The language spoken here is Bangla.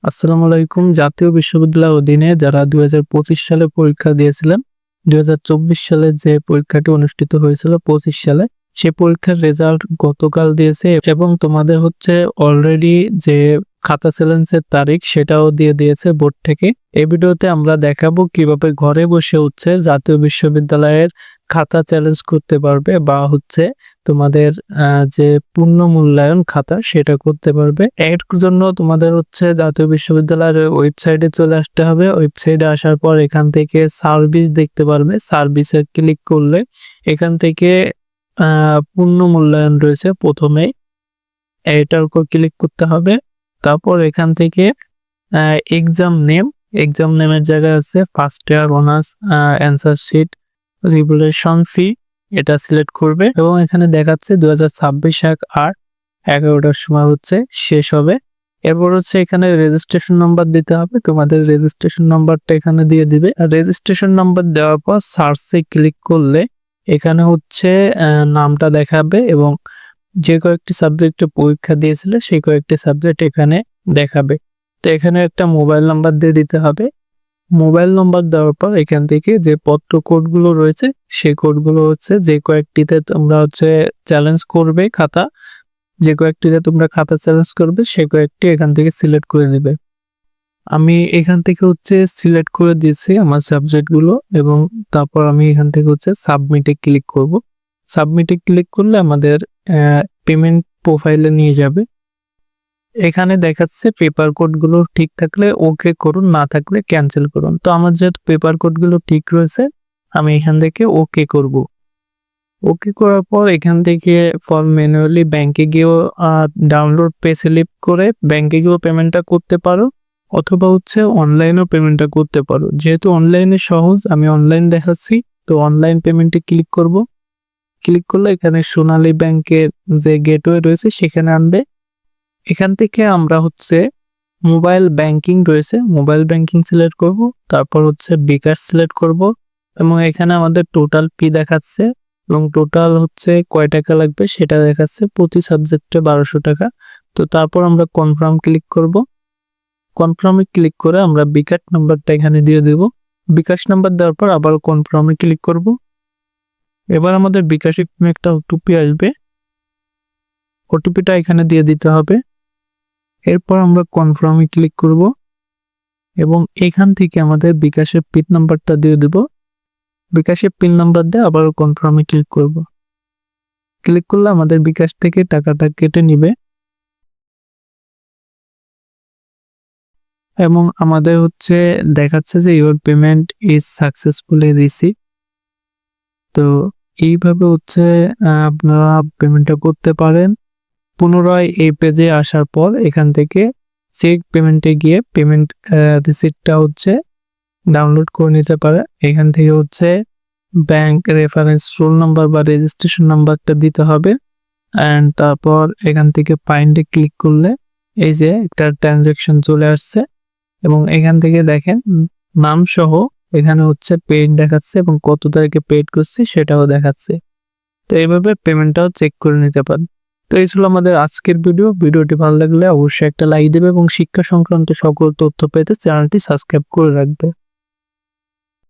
আসসালামু আলাইকুম। জাতীয় বিশ্ববিদ্যালয়ের অধীনে যারা ২০২৫ সালে পরীক্ষা দিয়েছিলেন, ২০২৪ সালে যে পরীক্ষাটি অনুষ্ঠিত হয়েছিল ২৫ সালে, সে পরীক্ষার রেজাল্ট গতকাল দিয়েছে এবং তোমাদের হচ্ছে অলরেডি যে খাতা চ্যালেঞ্জের তারিখ সেটাও দিয়ে দিয়েছে বোর্ড থেকে। এই ভিডিওতে আমরা দেখাবো কিভাবে ঘরে বসে হচ্ছে জাতীয় বিশ্ববিদ্যালয়ের খাতা চ্যালেঞ্জ করতে পারবে বা হচ্ছে তোমাদের যে পূর্ণ মূল্যায়ন খাতা সেটা করতে পারবে। এর জন্য তোমাদের হচ্ছে জাতীয় বিশ্ববিদ্যালয়ের ওয়েবসাইটে চলে আসতে হবে। ওয়েবসাইটে আসার পর এখান থেকে সার্ভিস দেখতে পারবে। সার্ভিসে ক্লিক করলে এখান থেকে পূর্ণ মূল্যায়ন রয়েছে প্রথমেই। এটার উপর ক্লিক করতে হবে। তারপর এখান থেকে এক্সাম নেমের জায়গায় আছে first year honours answer sheet revaluation fee, এটা সিলেক্ট করবে এবং এখানে দেখাচ্ছে 2026/8/11টার সময় হচ্ছে শেষ হবে। এরপর হচ্ছে এখানে রেজিস্ট্রেশন নাম্বার দিতে হবে। তোমাদের রেজিস্ট্রেশন নাম্বারটা এখানে দিয়ে দিবে। আর রেজিস্ট্রেশন নাম্বার দেওয়ার পর সার্চে ক্লিক করলে এখানে হচ্ছে নামটা দেখাবে এবং যে কয়েকটি সাবজেক্টে পরীক্ষা দিয়েছিলে সেই কয়েকটি সাবজেক্ট এখানে দেখাবে। তো এখানে একটা মোবাইল নাম্বার দিয়ে দিতে হবে। মোবাইল নম্বর দেওয়ার পর এখান থেকে যে পত্র কোডগুলো রয়েছে সেই কোডগুলো হচ্ছে যে কয়েকটিতে তোমরা হচ্ছে চ্যালেঞ্জ করবে খাতা, যে কয়েকটিতে তোমরা খাতা চ্যালেঞ্জ করবে সেই কয়েকটি এখান থেকে সিলেক্ট করে নেবে। আমি এখান থেকে হচ্ছে সিলেক্ট করে দিয়েছি আমার সাবজেক্টগুলো এবং তারপর আমি এখান থেকে হচ্ছে সাবমিটে ক্লিক করব। সাবমিটে ক্লিক করলে আমাদের পেমেন্ট প্রোফাইলে নিয়ে যাবে। এখানে দেখাচ্ছে পেপার কোডগুলো ঠিক থাকলে ওকে করুন, না থাকলে ক্যান্সেল করুন। তো আমার যেহেতু পেপার কোডগুলো ঠিক রয়েছে আমি এখান থেকে ওকে করব। ওকে করার পর এখান থেকে ফর্ম ম্যানুয়ালি ব্যাংকে গিয়েও ডাউনলোড পে স্লিপ করে ব্যাংকে গিয়েও পেমেন্টটা করতে পারো, অথবা হচ্ছে অনলাইনেও পেমেন্টটা করতে পারো। যেহেতু অনলাইনে সহজ আমি অনলাইন দেখাচ্ছি, তো অনলাইন পেমেন্টে ক্লিক করব। ক্লিক করলে এখানে সোনালী ব্যাংকের যে গেটওয়ে রয়েছে সেখানে আনবে। এখান থেকে আমরা হচ্ছে মোবাইল ব্যাংকিং রয়েছে, মোবাইল ব্যাংকিং সিলেক্ট করব। তারপর হচ্ছে বিকাশ সিলেক্ট করব এবং এখানে আমাদের টোটাল ফি দেখাচ্ছে এবং টোটাল হচ্ছে কয় টাকা লাগবে সেটা দেখাচ্ছে। প্রতি সাবজেক্টে 1200 টাকা। তো তারপর আমরা কনফার্ম ক্লিক করব। কনফার্মে ক্লিক করে আমরা বিকাশ নাম্বারটা এখানে দিয়ে দেব। বিকাশ নাম্বার দেওয়ার পর আবার কনফার্মে ক্লিক করব। এবার আমাদের বিকাশে একটা ওটিপি আসবে, ওটিপিটা এখানে দিয়ে দিতে হবে। এরপর আমরা কনফার্মে ক্লিক করব এবং এখান থেকে আমাদের বিকাশের পিন নাম্বারটা দিয়ে দেব। বিকাশের পিন নাম্বার দিয়ে আবার কনফার্মে ক্লিক করব। ক্লিক করলে আমাদের বিকাশ থেকে টাকাটা কেটে নিবে এবং আমাদের হচ্ছে দেখাচ্ছে যে your payment is successfully receive. তো এইভাবে হচ্ছে আপনারা পেমেন্টটা করতে পারেন। পুনরায় এই পেজে আসার পর এখান থেকে চেক পেমেন্টে গিয়ে পেমেন্ট রিসিপ্টটা হচ্ছে ডাউনলোড করে নিতে পারে। এখান থেকে হচ্ছে ব্যাংক রেফারেন্স রোল নাম্বার বা রেজিস্ট্রেশন নাম্বারটা দিতে হবে অ্যান্ড তারপর এখান থেকে ফাইন্ডে ক্লিক করলে এই যে একটা ট্রানজ্যাকশন চলে আসছে এবং এখান থেকে দেখেন নাম সহ এখানে হচ্ছে পেড দেখাচ্ছে এবং কত তারিখে পেড করছি সেটাও দেখাচ্ছে। তো এইভাবে পেমেন্টটাও চেক করে নিতে পারেন। তো এই ছিল আমাদের আজকের ভিডিওটি ভালো লাগলে অবশ্যই একটা লাইক দেবে এবং শিক্ষা সংক্রান্ত সকল তথ্য পেতে চ্যানেলটি সাবস্ক্রাইব করে রাখবে।